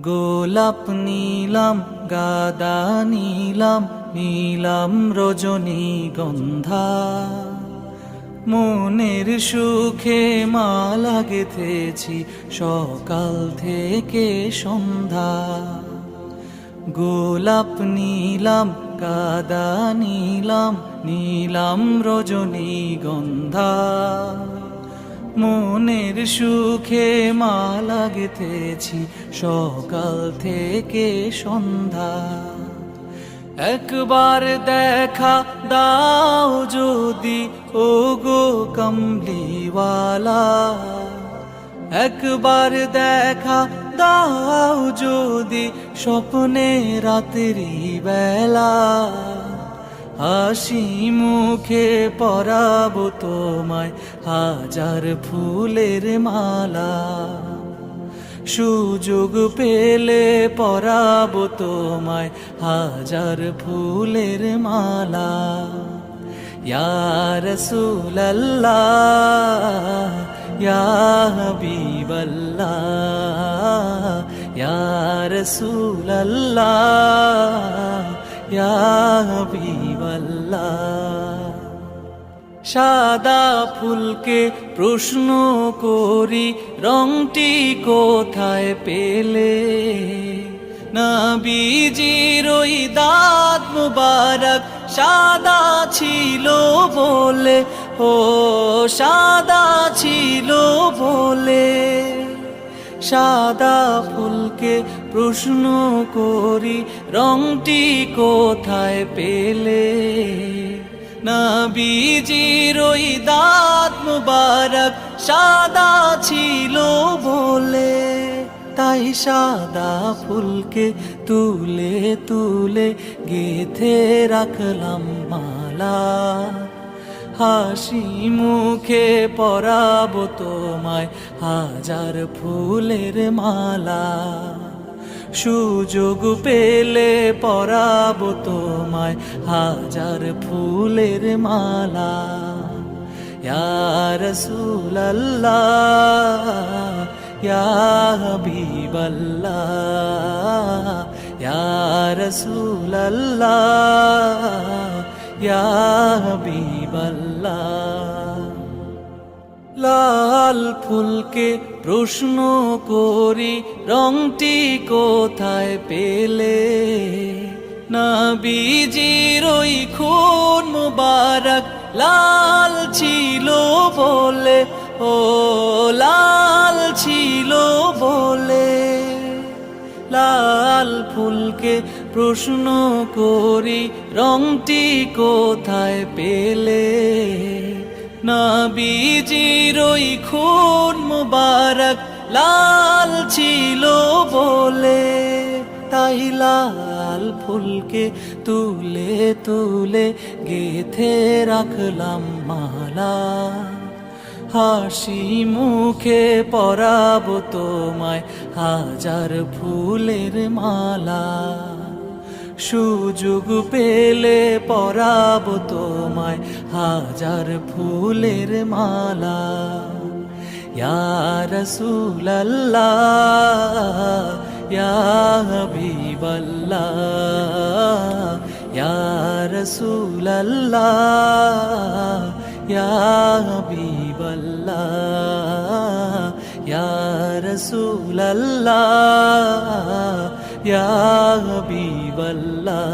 গোলাপ নীলাম গাদা নীলাম নীলাম রজনীগন্ধা, মনের সুখে মালা গেঁথেছি সকাল থেকে সন্ধ্যা। গোলাপ নীলাম গাদা নীলাম নীলাম রজনীগন্ধা, মনের সুখে মালা গেঁথেছি সকাল থেকে সন্ধ্যা। একবার দেখা দাও যদি ওগো কমলিওয়ালা, একবার দেখা দাও যদি স্বপ্নে রাত্রি বেলা, হাসি মুখে পরাবো তোমায় হাজার ফুলের মালা। সুযোগ পেলে পরাবো তোমায় হাজার ফুলের মালা। ইয়া রাসূলুল্লাহ ইয়া হাবিবাল্লাহ, ইয়া রাসূলুল্লাহ ইয়া হাবিবাল্লাহ। সাদা ফুলকে প্রশ্ন করি রংটি কোথায় পেলে, নবীজির ওই দাঁত মুবারক সাদা ছিল বলে, ও সাদা ছিল বলে। সাদা ফুলকে প্রশ্ন করি রংটি কোথায় পেলে, নবীজির ওই দাঁত মুবারক সাদা ছিল বলে। তাই সাদা ফুলকে তুলে তুলে গেঁথে রাখলাম মালা, হাসি মুখে পরাবো তোমায় হাজার ফুলের মালা। সুযোগ পেলে পরাবো তোমায় হাজার ফুলের মালা। ইয়া রাসূলুল্লাহ ইয়া হাবিবাল্লাহ, ইয়া রাসূলুল্লাহ ইয়া হাবিবাল্লাহ। লাল ফুলকে প্রশ্ন করি রংটি কোথায় পেলে, নবীজির ওই খুন মুবারক লাল ছিল বলে, ও লাল ছিল বলে। লাল ফুলকে প্রশ্ন করি রংটি কোথায় পেলে, নবীজির ওই খুন মুবারক লাল ছিল বলে। তাই লাল ফুলকে তুলে তুলে গেঁথে রাখলাম মালা, হাসি মুখে পরাবো তোমায় হাজার ফুলের মালা। সুযোগ পেলে পরাবো তোমায় হাজার ফুলের মালা। ইয়া রাসূলুল্লাহ ইয়া হাবিবাল্লাহ, ইয়া রাসূলুল্লাহ ইয়া হাবিবাল্লাহ, ইয়া রাসূলুল্লাহ ইয়া হাবিবাল্লাহ।